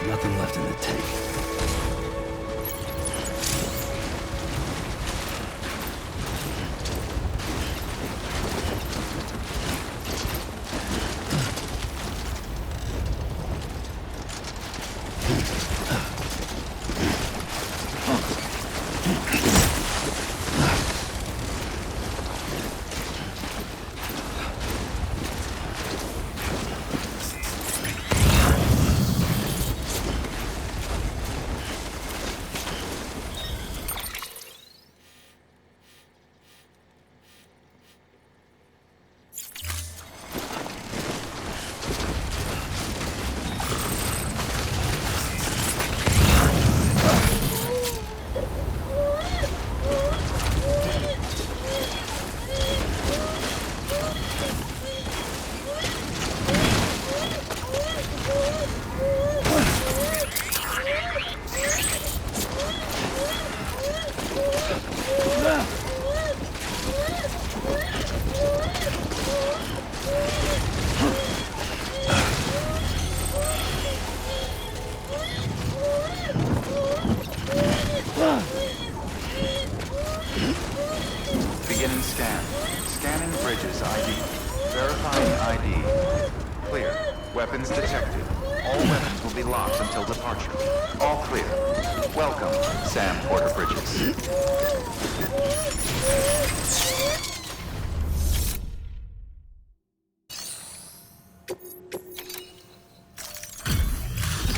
Nothing left in the tank. Beginning scan. Scanning bridges ID. Verifying ID. Clear. Weapons detected. All weapons will be locked until departure. All clear. Welcome, Sam Porter Bridges.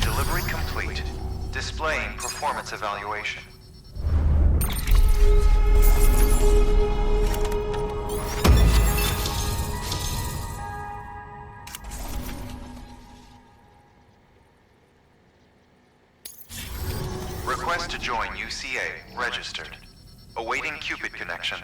Delivery complete. Displaying performance evaluation. Request to join UCA. Registered. Awaiting Cupid connection.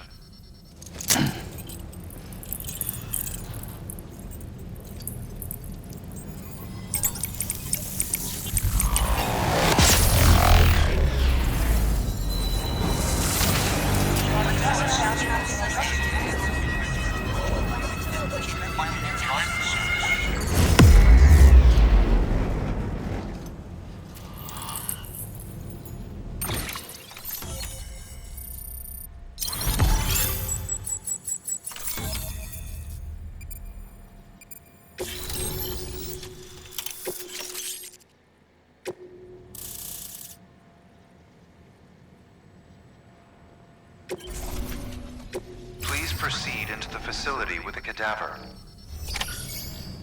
Please proceed into the facility with the cadaver.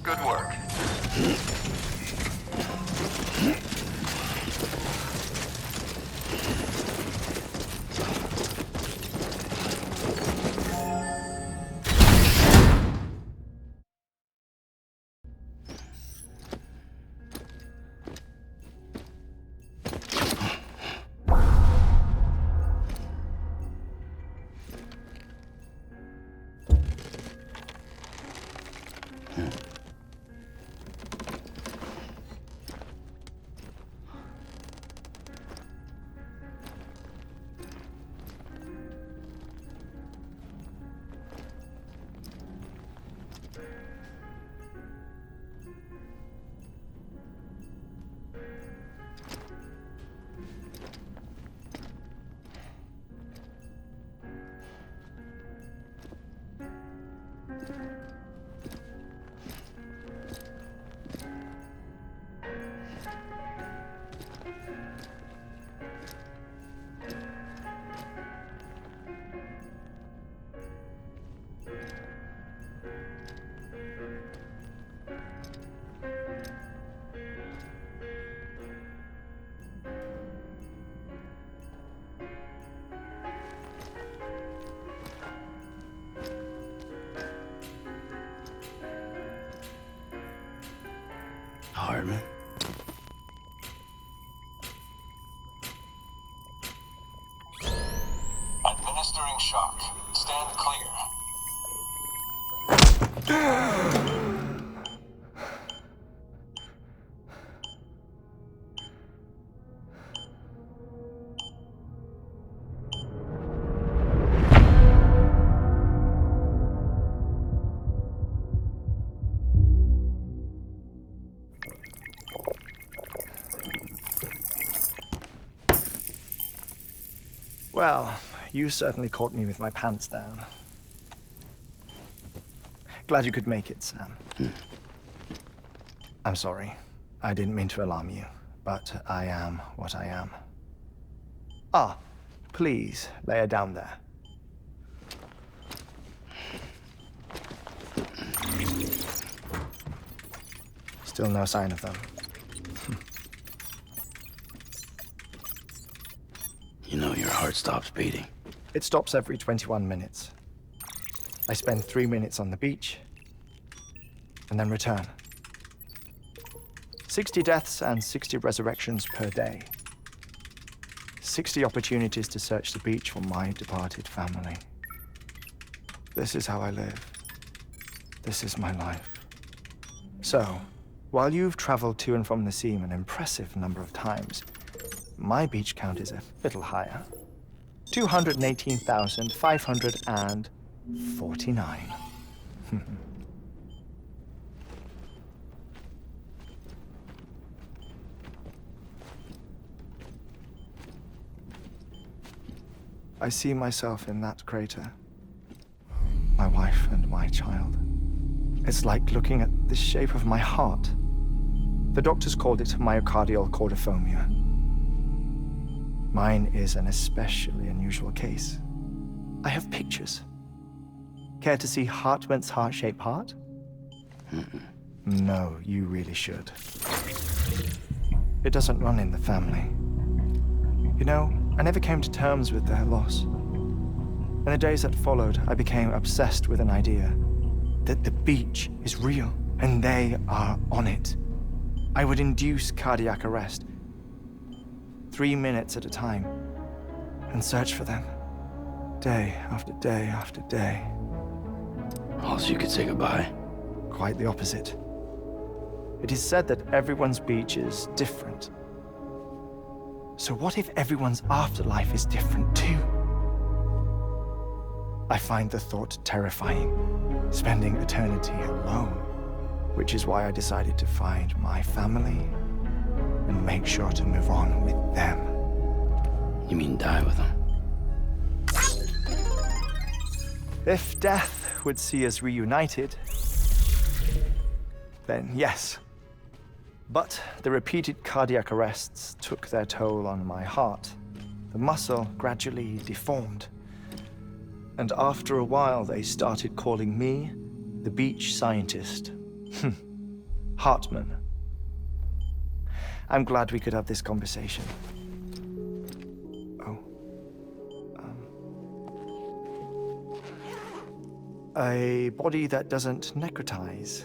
Good work. Well, you certainly caught me with my pants down. Glad you could make it, Sam. I'm sorry. I didn't mean to alarm you, but I am what I am. Ah, please, lay her down there. Still no sign of them. You know your heart stops beating. It stops every 21 minutes. I spend 3 minutes on the beach, and then return. 60 deaths and 60 resurrections per day. 60 opportunities to search the beach for my departed family. This is how I live. This is my life. So, while you've traveled to and from the scene an impressive number of times, my beach count is a little higher. 218,549. I see myself in that crater. My wife and my child. It's like looking at the shape of my heart. The doctors called it myocardial cordiformia. Mine is an especially unusual case. I have pictures. Care to see HEARTMAN's heart-shaped heart? No, you really should. It doesn't run in the family. You know, I never came to terms with their loss. In the days that followed, I became obsessed with an idea that the beach is real and they are on it. I would induce cardiac arrest, 3 minutes at a time, and search for them, day after day after day. Also, you could say goodbye. Quite the opposite. It is said that everyone's beach is different. So what if everyone's afterlife is different too? I find the thought terrifying, spending eternity alone, which is why I decided to find my family and make sure to move on with them. You mean die with them? If death would see us reunited, then yes. But the repeated cardiac arrests took their toll on my heart. The muscle gradually deformed. And after a while, they started calling me the beach scientist. HEARTMAN. I'm glad we could have this conversation. Oh. A body that doesn't necrotize.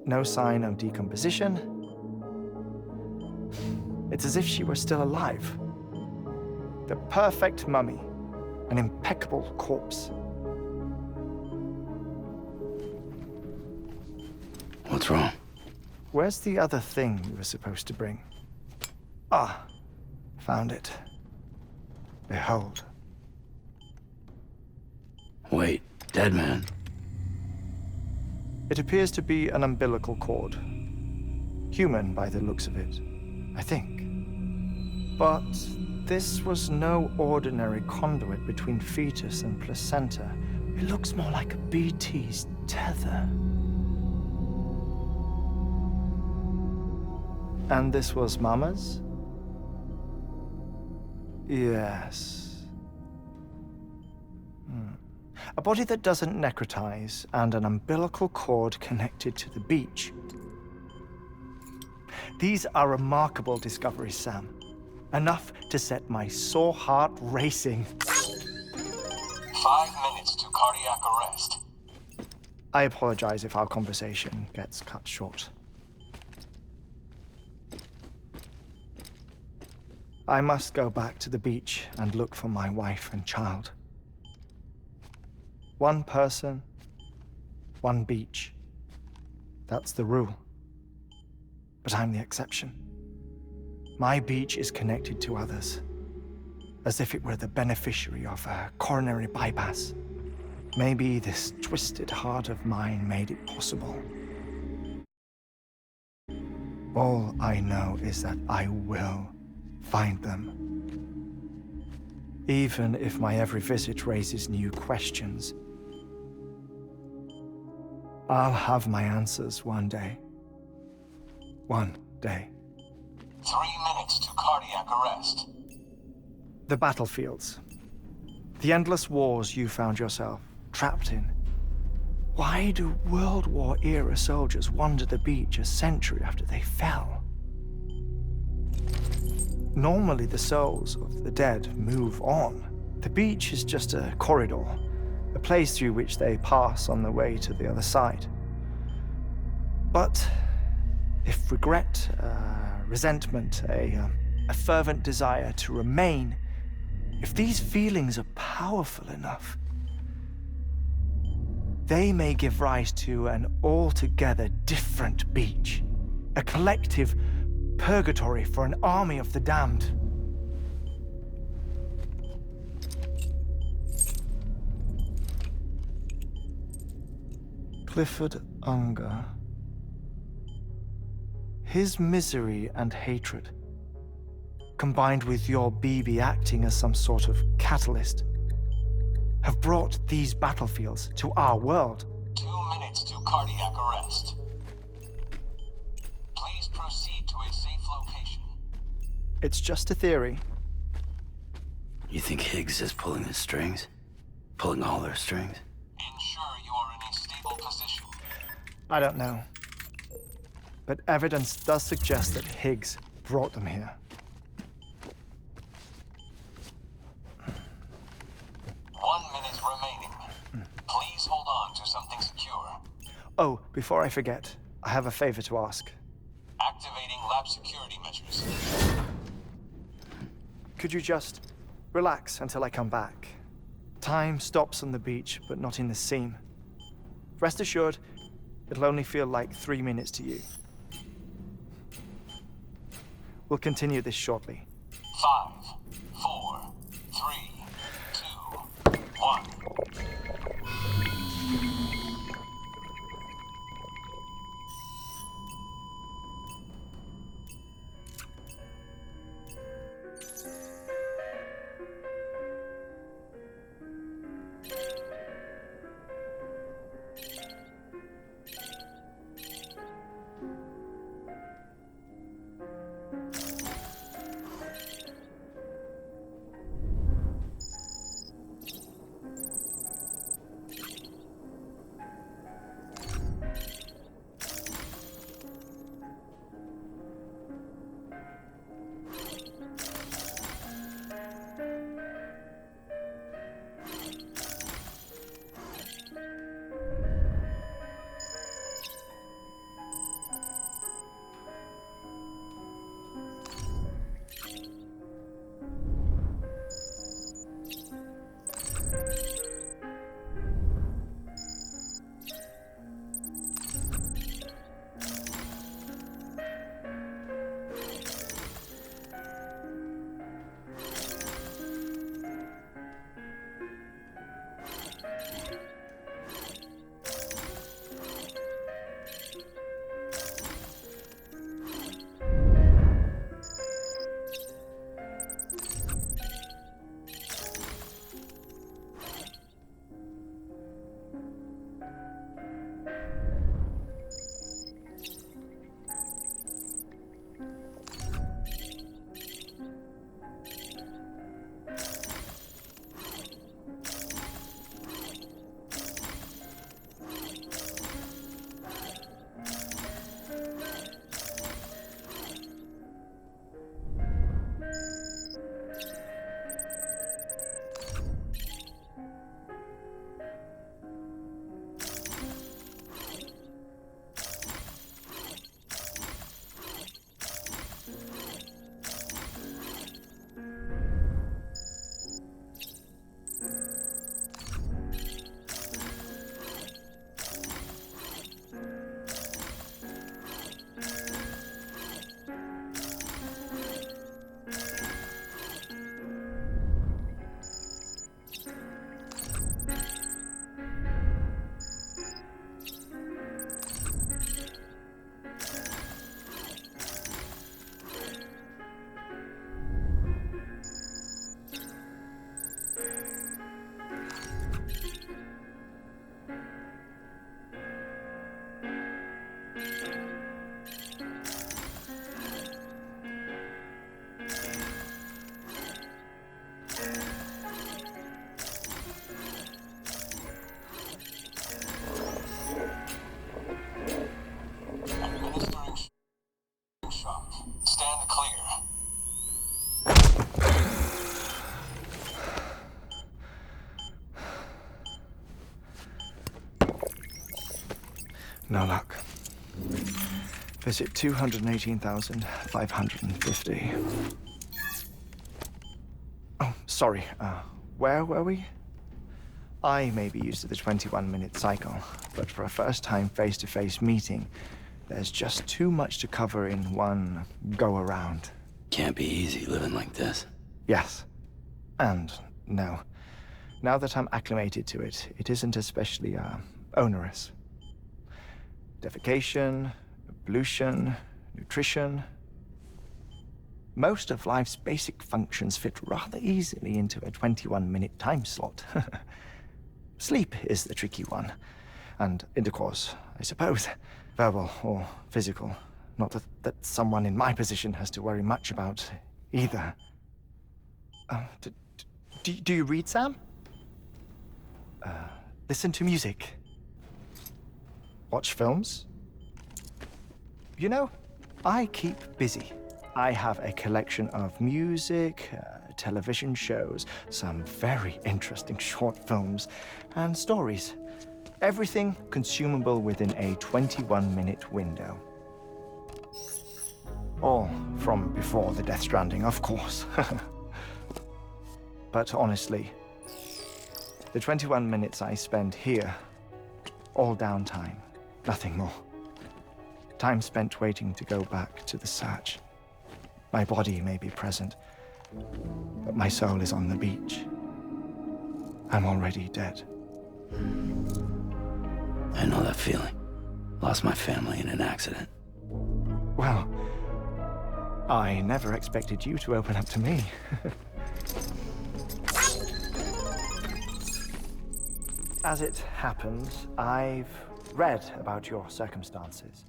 No sign of decomposition. It's as if she were still alive. The perfect mummy. An impeccable corpse. What's wrong? Where's the other thing you were supposed to bring? Ah, found it. Behold. Wait, dead man? It appears to be an umbilical cord. Human by the looks of it, I think. But this was no ordinary conduit between fetus and placenta. It looks more like a BT's tether. And this was Mama's? Yes. A body that doesn't necrotize and an umbilical cord connected to the beach. These are remarkable discoveries, Sam. Enough to set my sore heart racing. 5 minutes to cardiac arrest. I apologize if our conversation gets cut short. I must go back to the beach and look for my wife and child. One person, one beach. That's the rule. But I'm the exception. My beach is connected to others, as if it were the beneficiary of a coronary bypass. Maybe this twisted heart of mine made it possible. All I know is that I will find them. even if my every visit raises new questions. I'll have my answers one day. One day. 3 minutes to cardiac arrest. The battlefields. The endless wars you found yourself trapped in. Why do World War-era soldiers wander the beach a century after they fell? Normally, the souls of the dead move on. The beach is just a corridor, a place through which they pass on the way to the other side. But if regret, resentment, a fervent desire to remain, if these feelings are powerful enough, they may give rise to an altogether different beach, a collective purgatory for an army of the damned. Clifford Unger. His misery and hatred, combined with your BB acting as some sort of catalyst, have brought these battlefields to our world. 2 minutes to cardiac arrest. Please proceed to a safe location. It's just a theory. You think Higgs is pulling the strings? Pulling all their strings? Ensure you are in a stable position. I don't know. But evidence does suggest that Higgs brought them here. 1 minute remaining. Please hold on to something secure. Oh, before I forget, I have a favor to ask. Activating lab security measures. Could you just relax until I come back? Time stops on the beach, but not in the scene. Rest assured, it'll only feel like 3 minutes to you. We'll continue this shortly. 5, 4, 3, 2, 1. stand clear. No luck. Visit 218,550. Oh, sorry. Where were we? I may be used to the 21-minute cycle, but for a first-time face-to-face meeting, there's just too much to cover in one go-around. Can't be easy living like this. Yes. And no. Now that I'm acclimated to it, it isn't especially, onerous. Defecation, ablution, nutrition. Most of life's basic functions fit rather easily into a 21-minute time slot. Sleep is the tricky one. And intercourse, I suppose. Verbal or physical. Not that someone in my position has to worry much about either. Do you read, Sam? Listen to music. Watch films? You know, I keep busy. I have a collection of music, television shows, some very interesting short films, and stories. Everything consumable within a 21-minute window. All from before the Death Stranding, of course. But honestly, the 21 minutes I spend here, all downtime, nothing more. Time spent waiting to go back to the search. My body may be present, but my soul is on the beach. I'm already dead. I know that feeling. Lost my family in an accident. Well, I never expected you to open up to me. As it happens, I've read about your circumstances.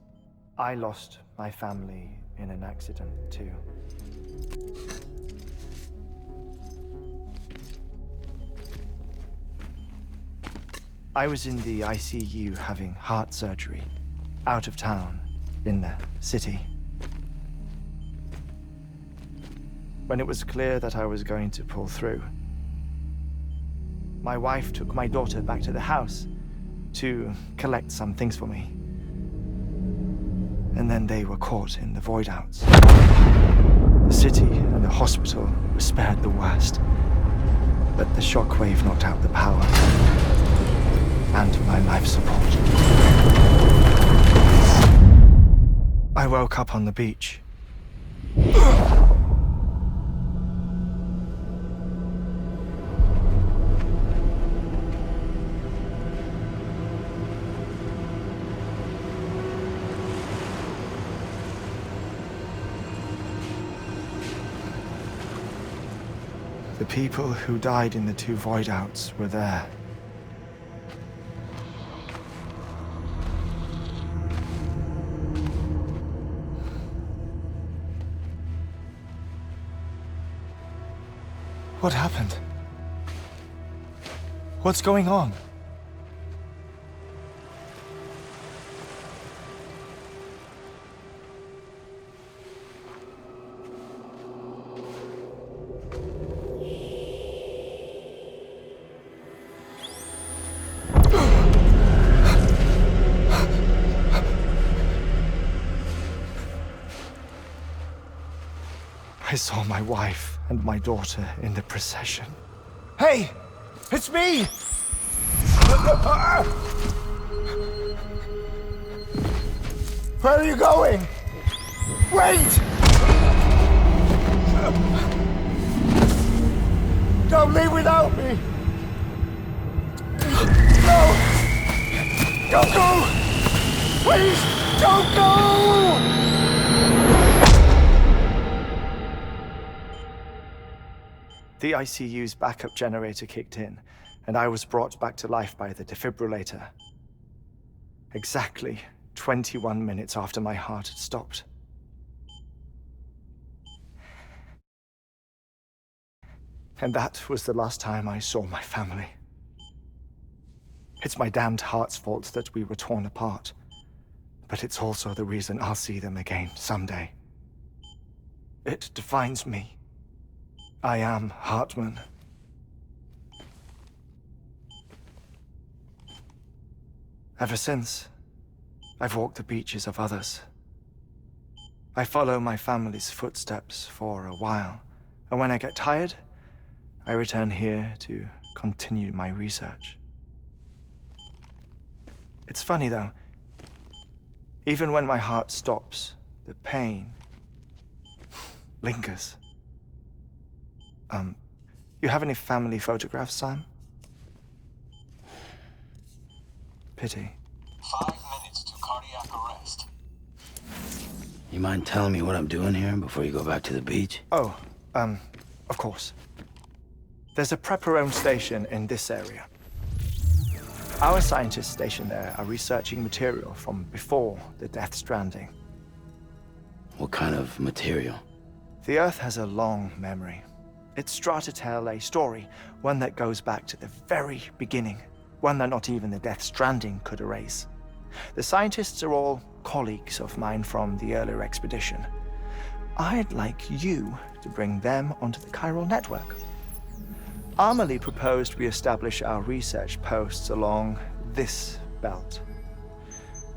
I lost my family in an accident, too. I was in the ICU having heart surgery, out of town, in the city. When it was clear that I was going to pull through, my wife took my daughter back to the house to collect some things for me. And then they were caught in the void outs. The city and the hospital were spared the worst, but the shockwave knocked out the power and my life support. I woke up on the beach. The people who died in the two void outs were there. What happened? What's going on? I saw my wife and my daughter in the procession. Hey! It's me! Where are you going? Wait! Don't leave without me! No! Don't go! Please, don't go! The ICU's backup generator kicked in, and I was brought back to life by the defibrillator. Exactly 21 minutes after my heart had stopped. And that was the last time I saw my family. It's my damned heart's fault that we were torn apart, but it's also the reason I'll see them again someday. It defines me. I am HEARTMAN. Ever since, I've walked the beaches of others. I follow my family's footsteps for a while, and when I get tired, I return here to continue my research. It's funny though, even when my heart stops, the pain lingers. You have any family photographs, Sam? Pity. 5 minutes to cardiac arrest. You mind telling me what I'm doing here before you go back to the beach? Oh, of course. There's a prepper-owned station in this area. Our scientists stationed there are researching material from before the Death Stranding. What kind of material? The Earth has a long memory. It's trying to tell a story, one that goes back to the very beginning, one that not even the Death Stranding could erase. The scientists are all colleagues of mine from the earlier expedition. I'd like you to bring them onto the chiral network. Amelie proposed we establish our research posts along this belt.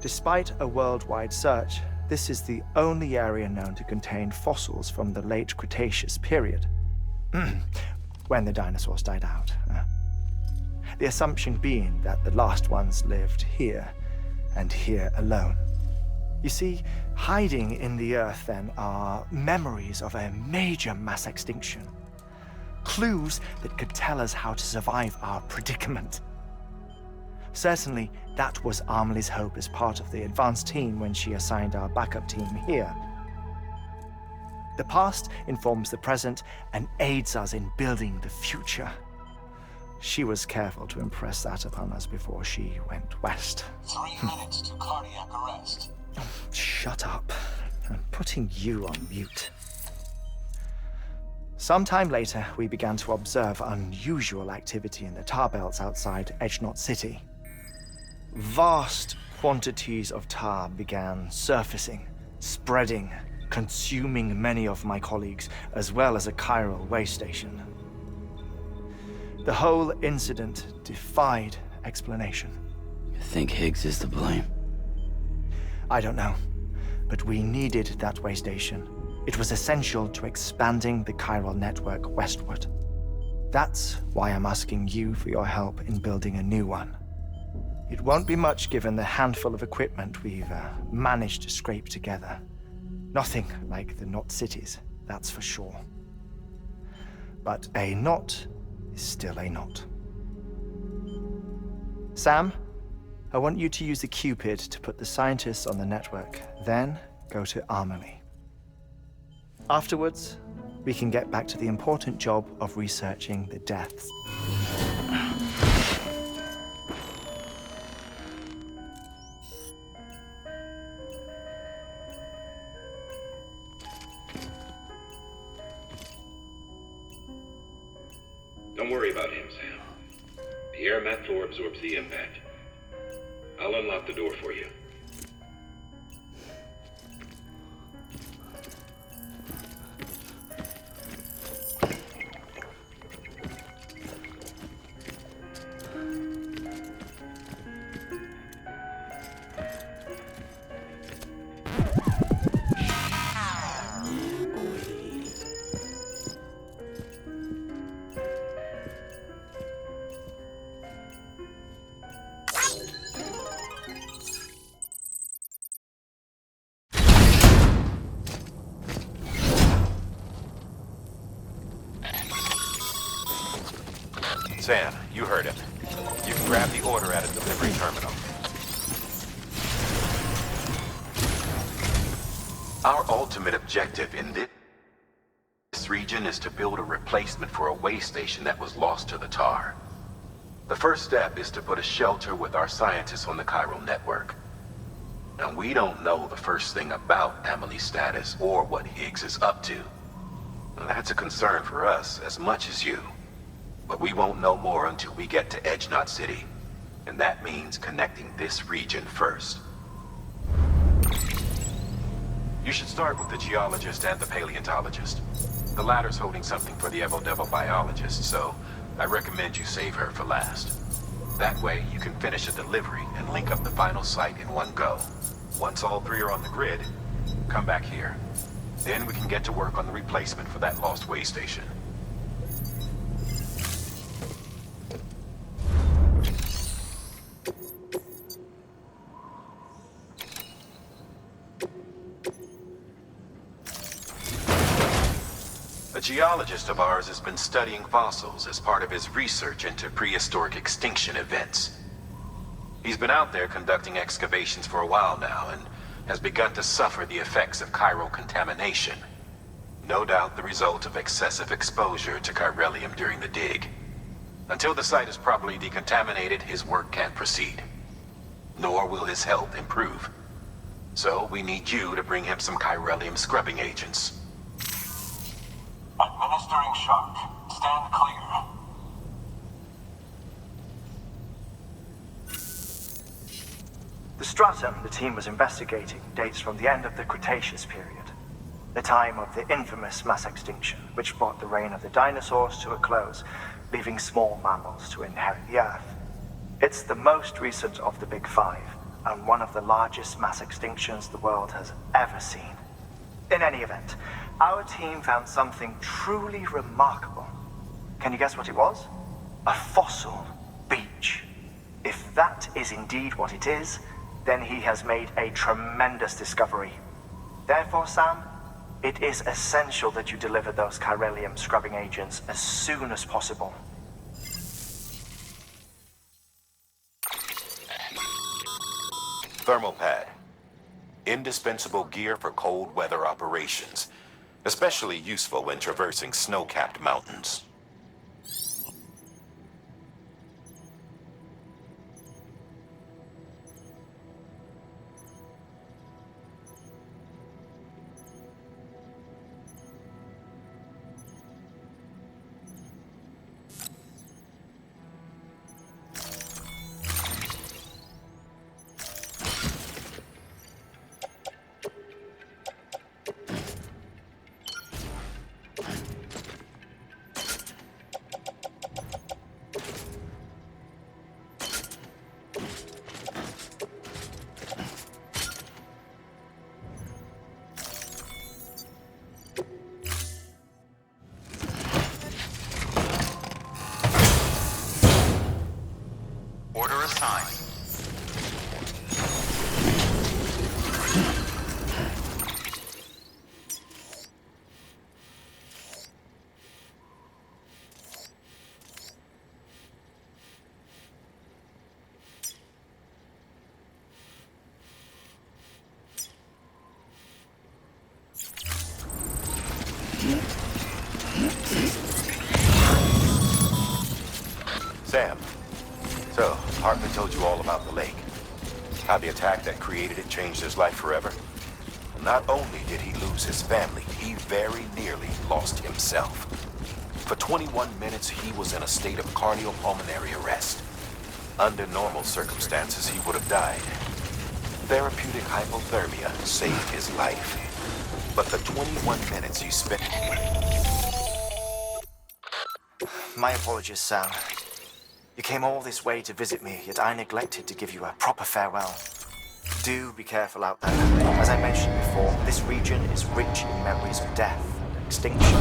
Despite a worldwide search, this is the only area known to contain fossils from the late Cretaceous period, when the dinosaurs died out. The assumption being that the last ones lived here, and here alone. You see, hiding in the Earth then are memories of a major mass extinction. Clues that could tell us how to survive our predicament. Certainly, that was Amelie's hope as part of the advanced team when she assigned our backup team here. The past informs the present and aids us in building the future. She was careful to impress that upon us before she went west. 3 minutes to cardiac arrest. Shut up. I'm putting you on mute. Sometime later, we began to observe unusual activity in the tar belts outside Edgenot City. Vast quantities of tar began surfacing, spreading, consuming many of my colleagues, as well as a chiral way station. The whole incident defied explanation. You think Higgs is to blame? I don't know, but we needed that way station. It was essential to expanding the chiral network westward. That's why I'm asking you for your help in building a new one. It won't be much given the handful of equipment we've managed to scrape together. Nothing like the knot cities, that's for sure. But a knot is still a knot. Sam, I want you to use the Cupid to put the scientists on the network, then go to Amelie. Afterwards, we can get back to the important job of researching the deaths. Don't worry about him, Sam. The air mat floor absorbs the impact. I'll unlock the door for you. Sam, you heard him. You can grab the order at a delivery terminal. Our ultimate objective in this region is to build a replacement for a way station that was lost to the tar. The first step is to put a shelter with our scientists on the chiral network. Now, we don't know the first thing about Amelie's status or what Higgs is up to. That's a concern for us as much as you. But we won't know more until we get to Edgenot City. And that means connecting this region first. You should start with the geologist and the paleontologist. The latter's holding something for the Evo-Devo biologist, so I recommend you save her for last. That way, you can finish a delivery and link up the final site in one go. Once all three are on the grid, come back here. Then we can get to work on the replacement for that lost way station. A geologist of ours has been studying fossils as part of his research into prehistoric extinction events. He's been out there conducting excavations for a while now and has begun to suffer the effects of chiral contamination. No doubt the result of excessive exposure to chiralium during the dig. Until the site is properly decontaminated, his work can't proceed. Nor will his health improve. So we need you to bring him some chiralium scrubbing agents. Administering shock. Stand clear. The stratum the team was investigating dates from the end of the Cretaceous period, the time of the infamous mass extinction, which brought the reign of the dinosaurs to a close, leaving small mammals to inherit the Earth. It's the most recent of the Big Five, and one of the largest mass extinctions the world has ever seen. In any event, our team found something truly remarkable. Can you guess what it was? A fossil beach. If that is indeed what it is, then he has made a tremendous discovery. Therefore, Sam, it is essential that you deliver those chiralium scrubbing agents as soon as possible. Thermal pad. Indispensable gear for cold weather operations. Especially useful when traversing snow-capped mountains. Order assigned. Sam. So, Hartman told you all about the lake. How the attack that created it changed his life forever. Not only did he lose his family, he very nearly lost himself. For 21 minutes, he was in a state of cardiopulmonary arrest. Under normal circumstances, he would have died. Therapeutic hypothermia saved his life. But the 21 minutes he spent... My apologies, Sam. You came all this way to visit me, yet I neglected to give you a proper farewell. Do be careful out there. As I mentioned before, this region is rich in memories of death and extinction.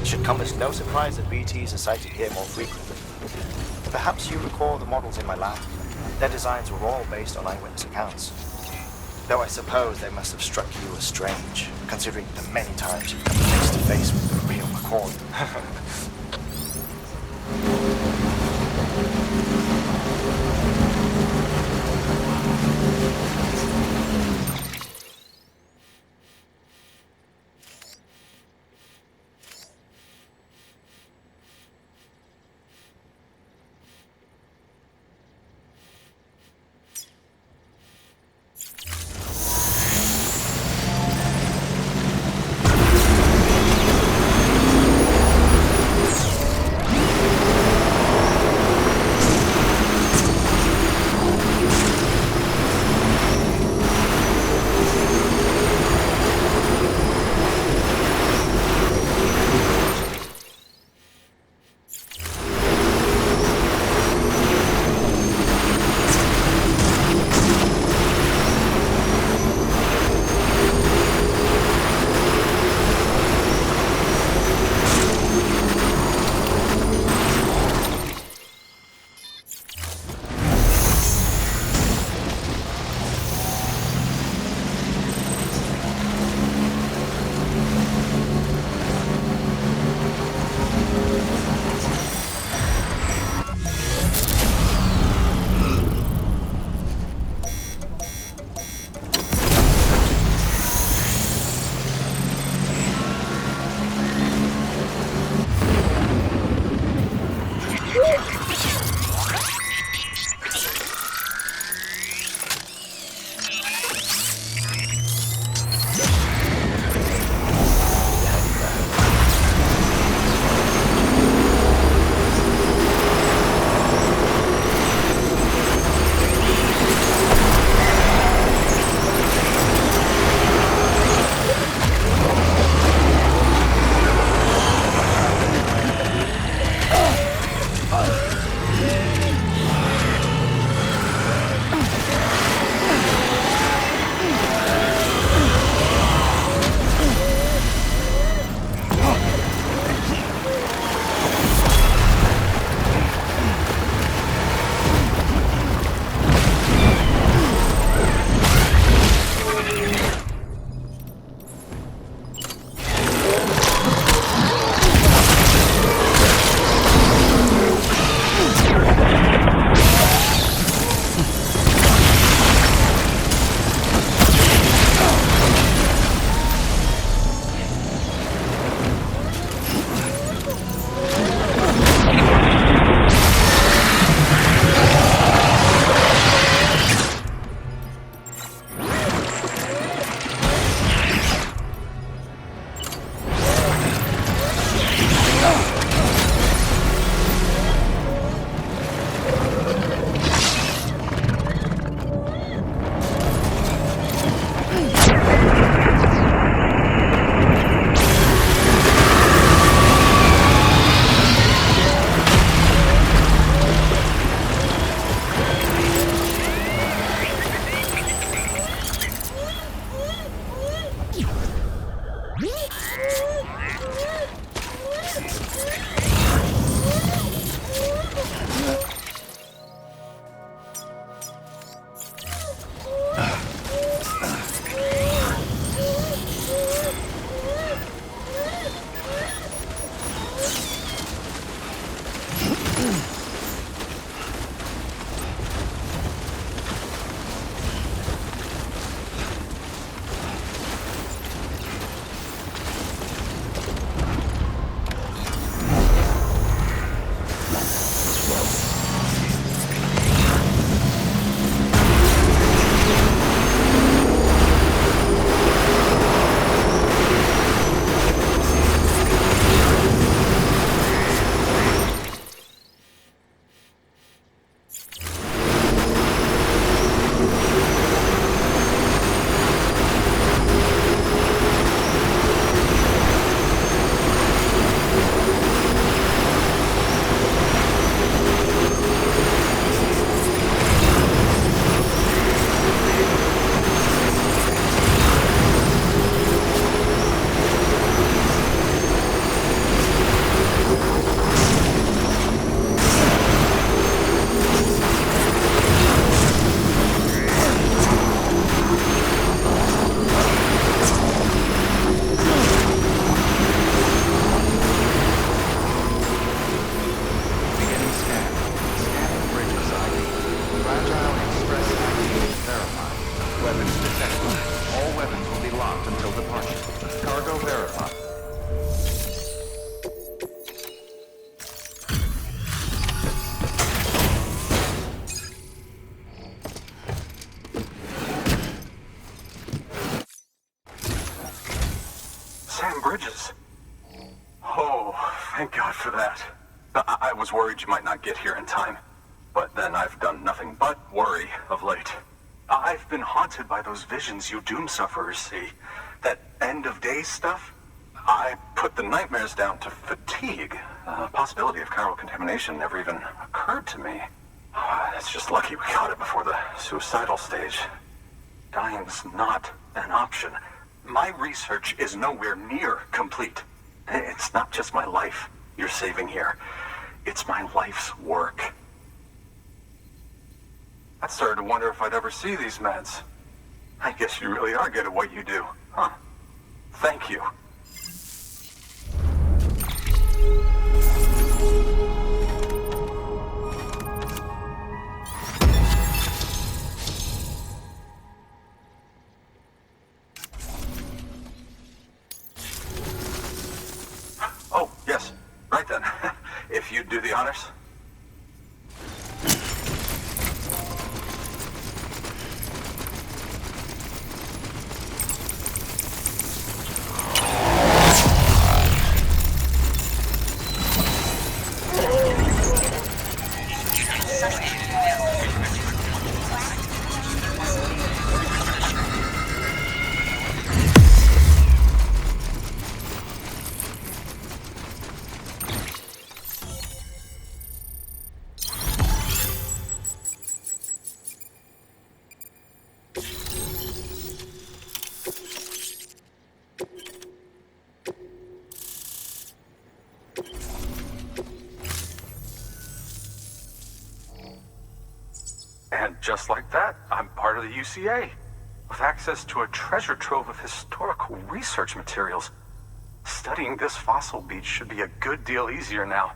It should come as no surprise that BTs are sighted here more frequently. Perhaps you recall the models in my lab. Their designs were all based on eyewitness accounts. Though I suppose they must have struck you as strange, considering the many times you've come face to face with the real McCoy. thank God for that. I was worried you might not get here in time. But then I've done nothing but worry of late. I've been haunted by those visions you doom sufferers see. That end of days stuff. I put the nightmares down to fatigue. The possibility of chiral contamination never even occurred to me. It's just lucky we got it before the suicidal stage. Dying's not an option. My research is nowhere near complete. It's not just my life you're saving here. It's my life's work. I started to wonder if I'd ever see these meds. I guess you really are good at what you do, huh? Thank you. Oh, yes. Right then. If you'd do the honors. And just like that, I'm part of the UCA, with access to a treasure trove of historical research materials. Studying this fossil beach should be a good deal easier now,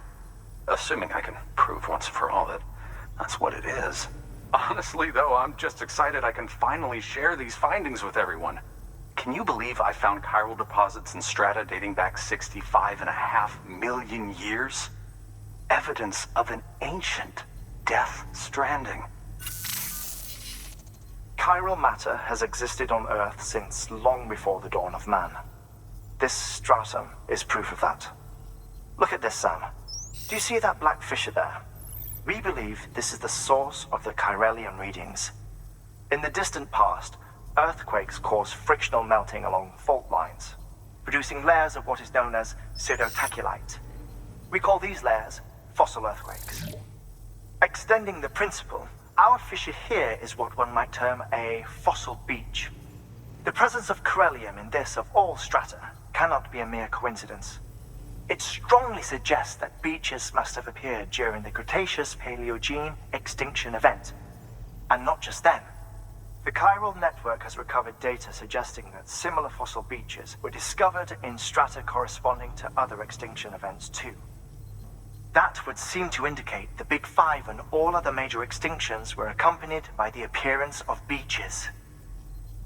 assuming I can prove once for all that that's what it is. Honestly, though, I'm just excited I can finally share these findings with everyone. Can you believe I found chiral deposits in strata dating back 65.5 million years? Evidence of an ancient death stranding. Chiral matter has existed on Earth since long before the dawn of man. This stratum is proof of that. Look at this, Sam. Do you see that black fissure there? We believe this is the source of the Chiralian readings. In the distant past, earthquakes cause frictional melting along fault lines, producing layers of what is known as pseudotachylite. We call these layers fossil earthquakes. Extending the principle, our fissure here is what one might term a fossil beach. The presence of chiralium in this of all strata cannot be a mere coincidence. It strongly suggests that beaches must have appeared during the Cretaceous-Paleogene extinction event. And not just then. The chiral network has recovered data suggesting that similar fossil beaches were discovered in strata corresponding to other extinction events too. That would seem to indicate the Big Five and all other major extinctions were accompanied by the appearance of beaches.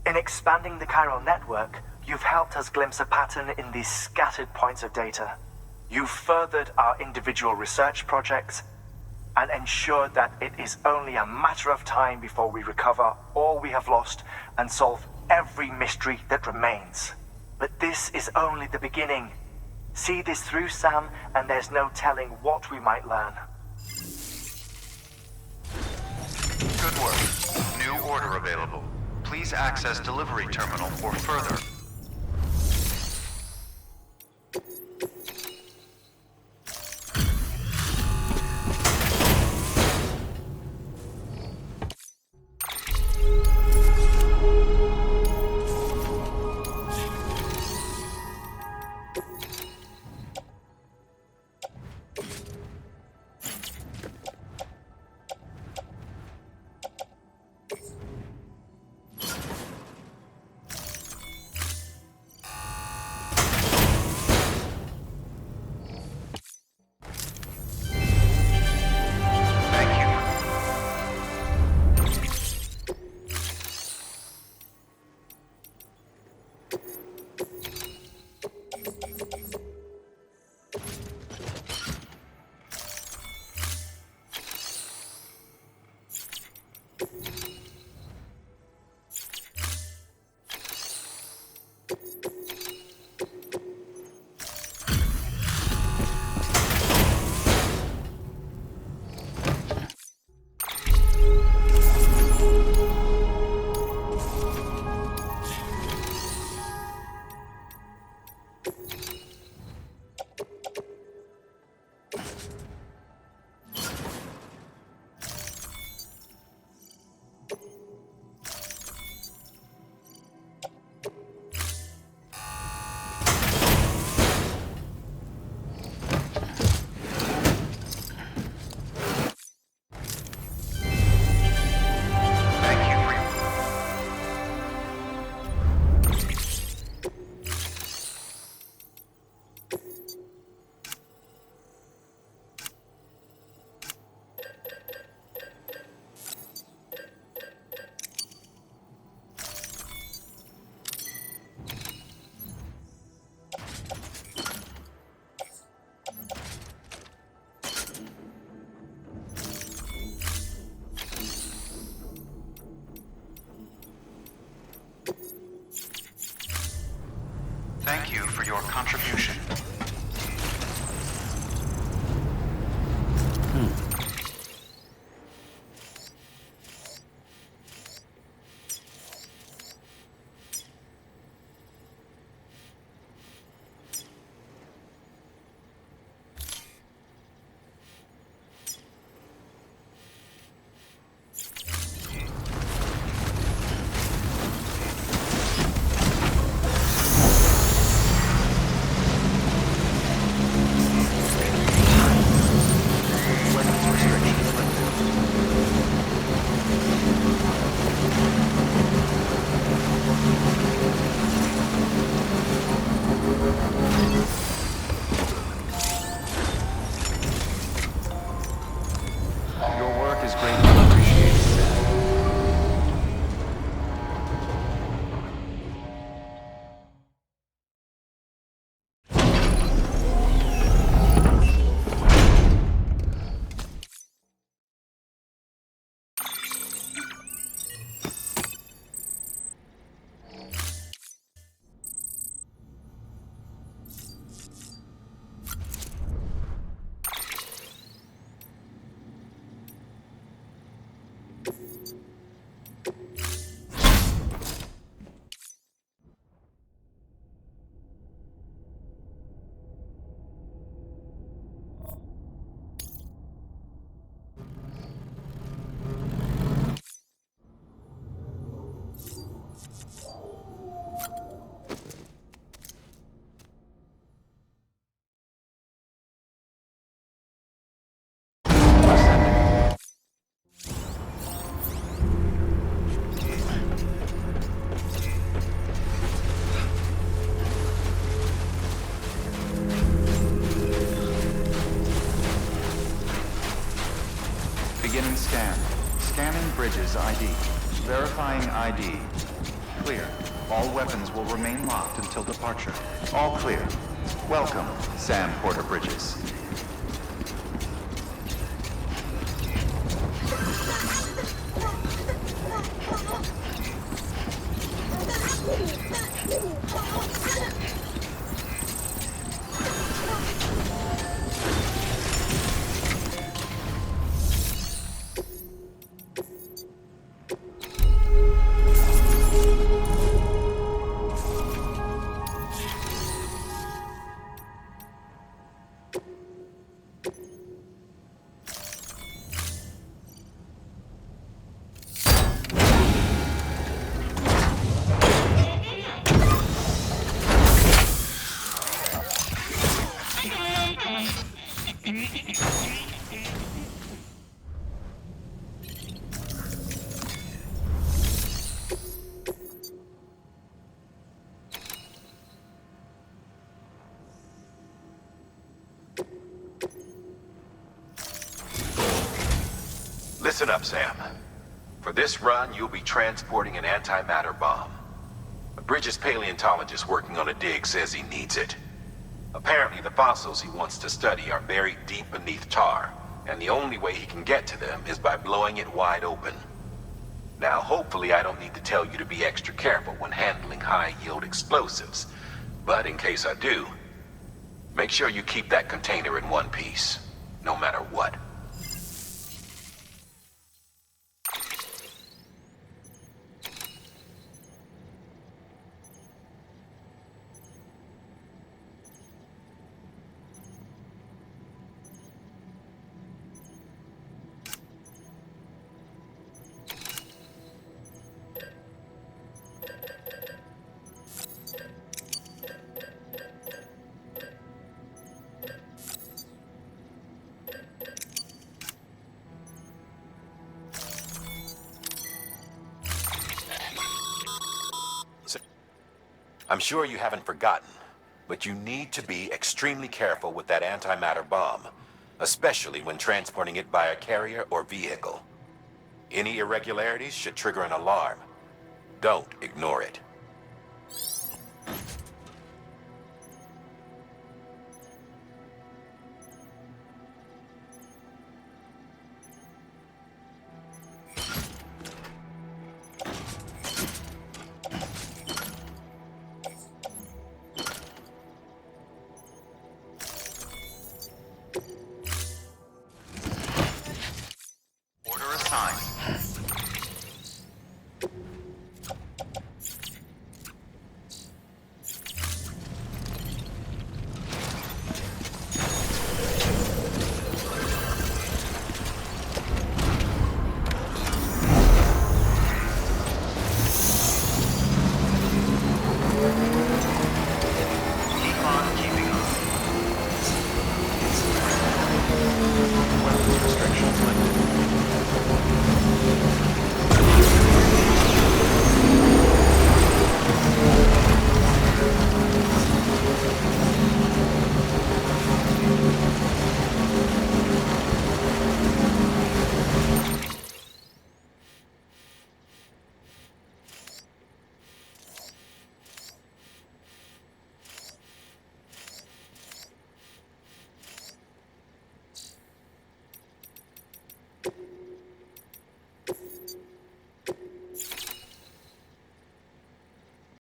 In expanding the chiral network, you've helped us glimpse a pattern in these scattered points of data. You've furthered our individual research projects and ensured that it is only a matter of time before we recover all we have lost and solve every mystery that remains. But this is only the beginning. See this through, Sam, and there's no telling what we might learn. Good work. New order available. Please access delivery terminal for further. your contribution. Beginning scan. Scanning bridges ID. Verifying ID. Clear. All weapons will remain locked until departure. All clear. Welcome, Sam Porter Bridges. Listen up, Sam. For this run, you'll be transporting an antimatter bomb. A Bridges paleontologist working on a dig says he needs it. Apparently, the fossils he wants to study are buried deep beneath tar, and the only way he can get to them is by blowing it wide open. Now, hopefully I don't need to tell you to be extra careful when handling high-yield explosives, but in case I do, make sure you keep that container in one piece, no matter what. I'm sure you haven't forgotten, but you need to be extremely careful with that antimatter bomb, especially when transporting it by a carrier or vehicle. Any irregularities should trigger an alarm. Don't ignore it.